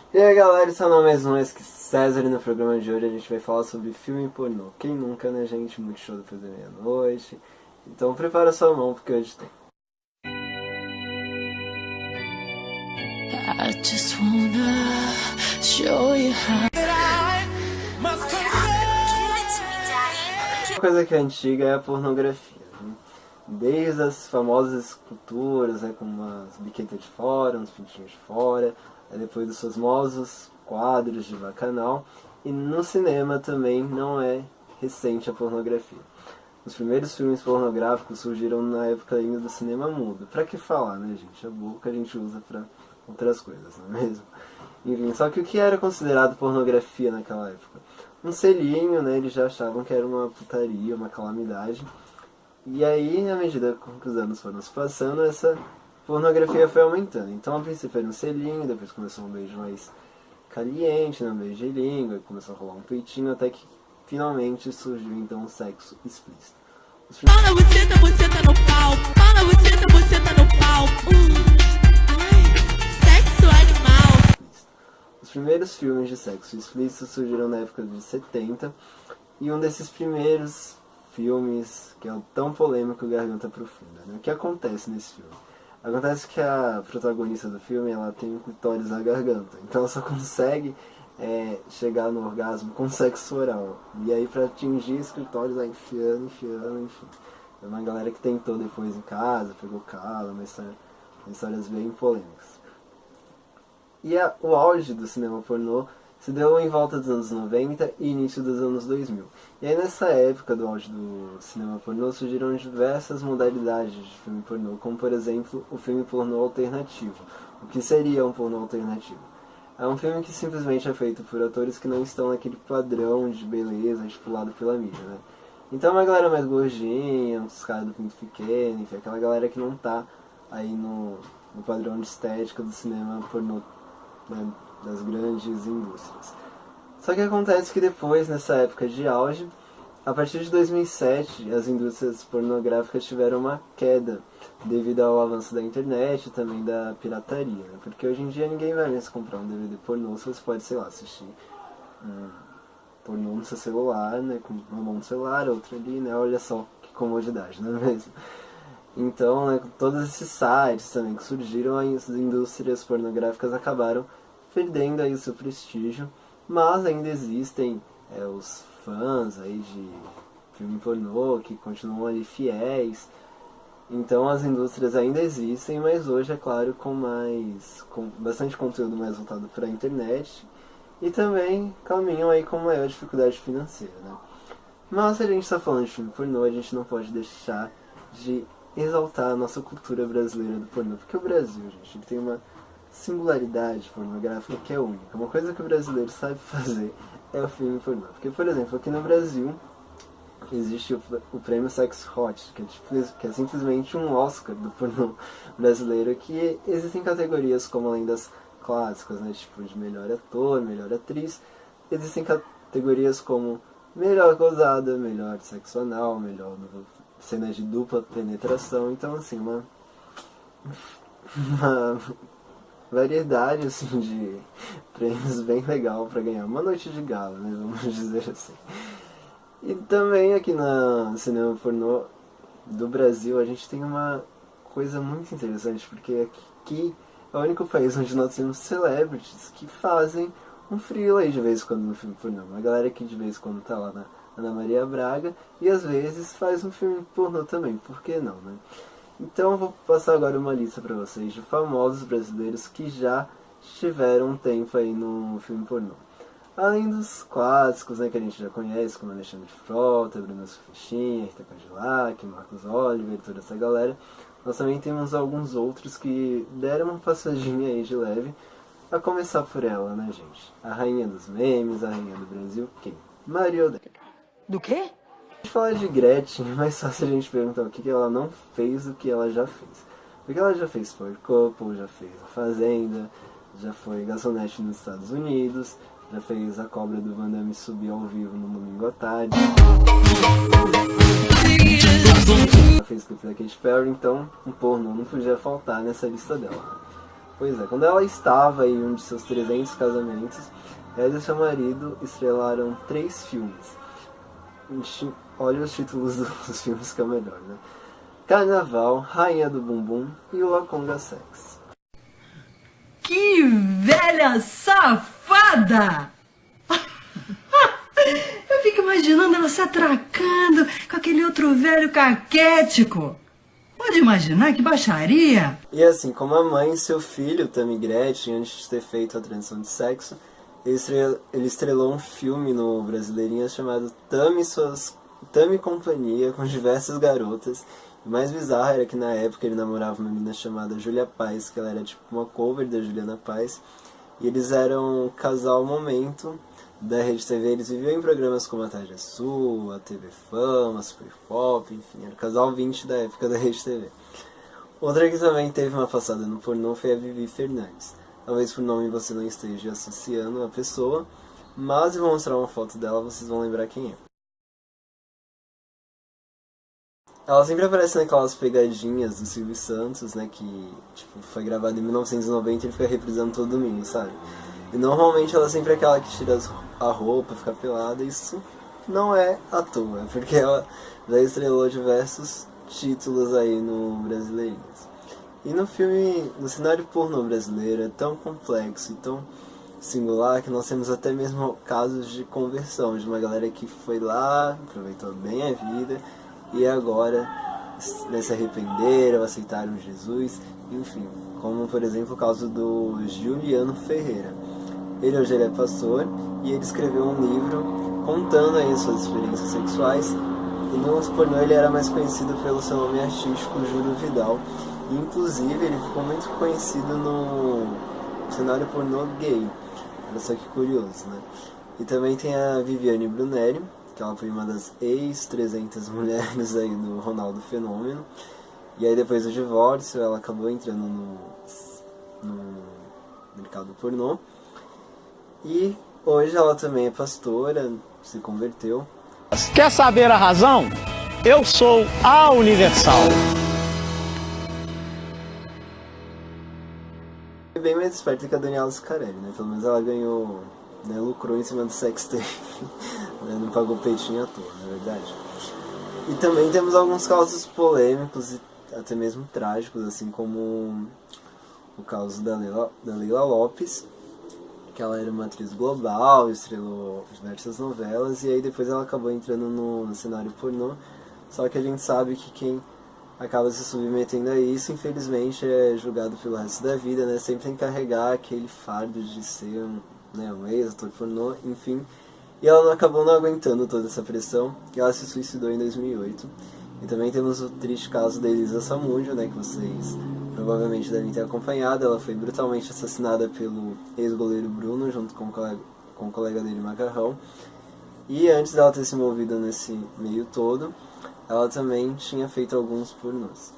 E aí galera, esse é o nome mais um que César e no programa de hoje a gente vai falar sobre filme pornô. Quem nunca, né gente? Muito show depois da meia-noite. Então prepara sua mão porque hoje tem. I just wanna show you how. Uma coisa que é antiga é a pornografia, né? Desde as famosas esculturas, né, como as biquetas de fora, uns pintinhos de fora, depois dos famosos quadros de bacanal, e no cinema também não é recente a pornografia. Os primeiros filmes pornográficos surgiram na época ainda do cinema mudo. Pra que falar, né gente? A boca a gente usa pra outras coisas, não é mesmo? Enfim, só que o que era considerado pornografia naquela época? Um selinho, né, eles já achavam que era uma putaria, uma calamidade. E aí, à medida que os anos foram se passando, essa pornografia foi aumentando. Então, a princípio era um selinho, depois começou um beijo mais caliente, um beijo de língua, começou a rolar um peitinho, até que finalmente surgiu então o sexo explícito. Fala, você tá no pau. Fala, você tá no pau. Sexo animal. Os primeiros filmes de sexo explícito surgiram na época de 70, e um desses primeiros filmes, que é o tão polêmico Garganta Profunda, né? O que acontece nesse filme? Acontece que a protagonista do filme, ela tem um clitóris na garganta, então ela só consegue chegar no orgasmo com sexo oral. E aí pra atingir esse clitóris, vai enfiando, enfim. É uma galera que tentou depois em casa, pegou calo, histórias bem polêmicas. E o auge do cinema pornô se deu em volta dos anos 90 e início dos anos 2000. E aí nessa época do auge do cinema pornô surgiram diversas modalidades de filme pornô, como por exemplo o filme pornô alternativo. O que seria um pornô alternativo? É um filme que simplesmente é feito por atores que não estão naquele padrão de beleza estipulado pela mídia, né? Então é uma galera mais gordinha, uns caras do pinto pequeno, enfim, aquela galera que não tá aí no padrão de estética do cinema pornô, né, das grandes indústrias. Só que acontece que depois, nessa época de auge, a partir de 2007, as indústrias pornográficas tiveram uma queda devido ao avanço da internet e também da pirataria, né? Porque hoje em dia ninguém vai mais comprar um DVD pornô se você pode, sei lá, assistir pornô no seu celular, né? Com uma mão no celular, outra ali, né? Olha só que comodidade, não é mesmo? Então, né, todos esses sites também que surgiram, as indústrias pornográficas acabaram perdendo aí o seu prestígio, mas ainda existem os fãs aí de filme pornô que continuam ali fiéis. Então as indústrias ainda existem, mas hoje é claro com bastante conteúdo mais voltado para a internet, e também caminham aí com maior dificuldade financeira, né? Mas se a gente está falando de filme pornô, a gente não pode deixar de exaltar a nossa cultura brasileira do pornô, porque o Brasil, gente, ele tem uma singularidade pornográfica que é única. Uma coisa que o brasileiro sabe fazer é o filme pornô. Porque, por exemplo, aqui no Brasil existe o prêmio Sex Hot, que é simplesmente um Oscar do pornô brasileiro, que existem categorias como, além das clássicas, né, tipo de melhor ator, melhor atriz, existem categorias como melhor gozada, melhor sexo anal, melhor cenas de dupla penetração. Então, assim, uma variedade assim de prêmios bem legal para ganhar uma noite de gala, né, vamos dizer assim. E também aqui no cinema pornô do Brasil a gente tem uma coisa muito interessante, porque aqui é o único país onde nós temos celebrities que fazem um freela aí de vez em quando no filme pornô. Uma galera que de vez em quando tá lá na Ana Maria Braga e às vezes faz um filme pornô também, por que não, né? Então eu vou passar agora uma lista para vocês de famosos brasileiros que já estiveram um tempo aí no filme pornô. Além dos clássicos, né, que a gente já conhece, como Alexandre Frota, Bruno Surfistinha, Rita Cadillac, Marcos Oliver, toda essa galera, nós também temos alguns outros que deram uma passadinha aí de leve, a começar por ela, né, gente? A rainha dos memes, a rainha do Brasil, quem? Maria Odete. Do quê? A gente fala de Gretchen, é mais fácil a gente perguntar o que ela não fez do que ela já fez. Porque ela já fez Power Couple, já fez A Fazenda, já foi garçonete nos Estados Unidos, já fez a cobra do Van Damme subir ao vivo no domingo à tarde. Ela fez clipe da Katy Perry, então um pornô não podia faltar nessa lista dela. Pois é, quando ela estava em um de seus 300 casamentos, ela e seu marido estrelaram 3 filmes. Olha os títulos dos filmes que é o melhor, né? Carnaval, Rainha do Bumbum e o Laconga Sex. Que velha safada! Eu fico imaginando ela se atracando com aquele outro velho caquético. Pode imaginar que baixaria? E assim, como a mãe e seu filho, Tammy Gretchen, antes de ter feito a transição de sexo, ele estrelou um filme no Brasileirinhas chamado Tammy Companhia, com diversas garotas. O mais bizarro era que na época ele namorava uma menina chamada Júlia Paz, que ela era tipo uma cover da Juliana Paz. E eles eram um casal momento da Rede TV, eles viviam em programas como a Tarde Sul, a TV Fama, a Super Pop, enfim, era o casal 20 da época da Rede TV. Outra que também teve uma passada no pornô foi a Vivi Fernandes. Talvez por nome você não esteja associando a pessoa, mas eu vou mostrar uma foto dela, vocês vão lembrar quem é. Ela sempre aparece naquelas pegadinhas do Silvio Santos, né, que tipo, foi gravado em 1990 e ele fica reprisando todo domingo, sabe? E normalmente ela sempre é aquela que tira a roupa, fica pelada, e isso não é à toa, porque ela já estrelou diversos títulos aí no Brasileirinhas. E no filme, no cenário pornô brasileiro é tão complexo e tão singular que nós temos até mesmo casos de conversão, de uma galera que foi lá, aproveitou bem a vida e agora se arrependeram, aceitaram Jesus, enfim, como por exemplo o caso do Juliano Ferreira. Ele hoje é pastor e ele escreveu um livro contando aí as suas experiências sexuais, e no pornô ele era mais conhecido pelo seu nome artístico Júlio Vidal, e inclusive ele ficou muito conhecido no cenário pornô gay, olha só que curioso, né? E também tem a Viviane Brunelli, que ela foi uma das ex-300 mulheres aí do Ronaldo Fenômeno. E aí depois do divórcio ela acabou entrando no mercado pornô. E hoje ela também é pastora, se converteu. Quer saber a razão? Eu sou a Universal. É bem mais esperta que a Daniela Scarelli, né? Pelo menos ela ganhou, né, lucrou em cima do sextape. Não pagou peitinho à toa, na verdade. E também temos alguns casos polêmicos e até mesmo trágicos, assim como o caso da Leila Lopes, que ela era uma atriz global, estrelou diversas novelas, e aí depois ela acabou entrando no cenário pornô. Só que a gente sabe que quem acaba se submetendo a isso, infelizmente, é julgado pelo resto da vida, né? Sempre tem que carregar aquele fardo de ser um ex-ator pornô, enfim. E ela acabou não aguentando toda essa pressão e ela se suicidou em 2008. E também temos o triste caso da Elisa Samúdio, né, que vocês provavelmente devem ter acompanhado. Ela foi brutalmente assassinada pelo ex-goleiro Bruno, junto com o colega dele, Macarrão. E antes dela ter se envolvido nesse meio todo, ela também tinha feito alguns pornôs.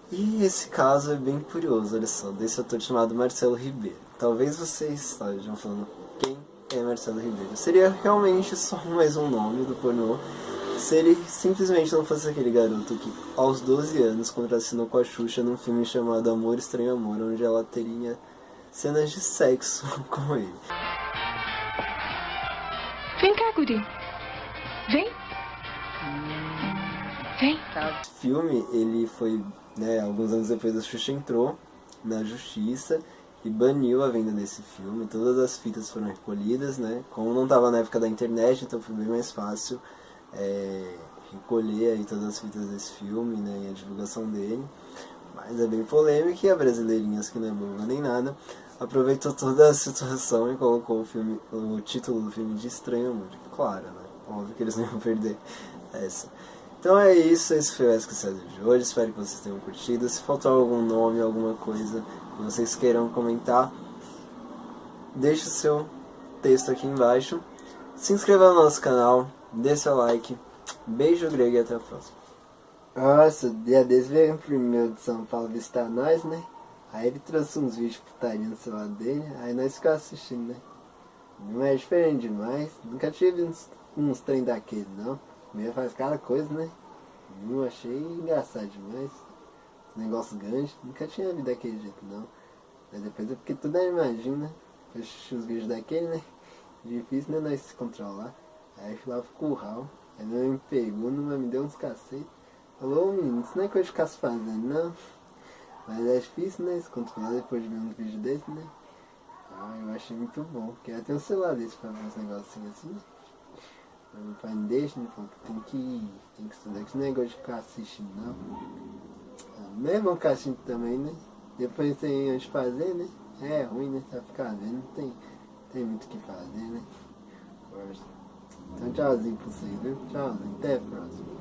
E esse caso é bem curioso, olha só, desse ator chamado Marcelo Ribeiro. Talvez vocês estejam falando, quem é Marcelo Ribeiro? Seria realmente só mais um nome do pornô se ele simplesmente não fosse aquele garoto que, aos 12 anos, contracenou com a Xuxa num filme chamado Amor, Estranho Amor, onde ela teria cenas de sexo com ele. Vem cá, guri. Vem. Vem. O filme, ele foi, né, alguns anos depois a Xuxa entrou na justiça e baniu a venda desse filme. Todas as fitas foram recolhidas, né? Como não estava na época da internet, então foi bem mais fácil recolher aí todas as fitas desse filme, né, e a divulgação dele. Mas é bem polêmico, e a Brasileirinhas, que não é boba nem nada, aproveitou toda a situação e colocou o título do filme de Estranho Amor. Claro, né? Óbvio que eles não iam perder essa. Então é isso, esse foi o ESC de hoje, espero que vocês tenham curtido. Se faltou algum nome, alguma coisa que vocês queiram comentar, deixe o seu texto aqui embaixo. Se inscreva no nosso canal, dê seu like, beijo grego e até a próxima. Nossa, dia desse veio um primeiro de São Paulo visitar nós, né? Aí ele trouxe uns vídeos de putaria no celular dele, aí nós ficamos assistindo, né? Não é diferente demais, nunca tive uns trem daquele, não. Meio faz cada coisa, né? Não achei engraçado demais. Negócio grande, nunca tinha visto daquele jeito, não. Aí depois eu fiquei tudo na imagem, né? Eu assisti os vídeos daquele, né? Difícil, né, nós se controlar. Aí eu fui lá pro curral. Aí não me pegou, não me deu uns cacetes. Falou, ô menino, isso não é coisa de ficar se fazendo, não. Mas é difícil, né, se controlar depois de ver um vídeo desse, né? Ah, eu achei muito bom. Porque ela tem um celular desse pra ver uns negocinhos assim, né? Meu pai não deixa, né? Falou que tem que estudar, que esse negócio de ficar assistindo, não. Mesmo ficar assistindo também, né? Depois tem onde fazer, né? É ruim, né? Só ficar vendo, não tem muito o que fazer, né? Então tchauzinho pra vocês, viu? Tchauzinho, até a próxima.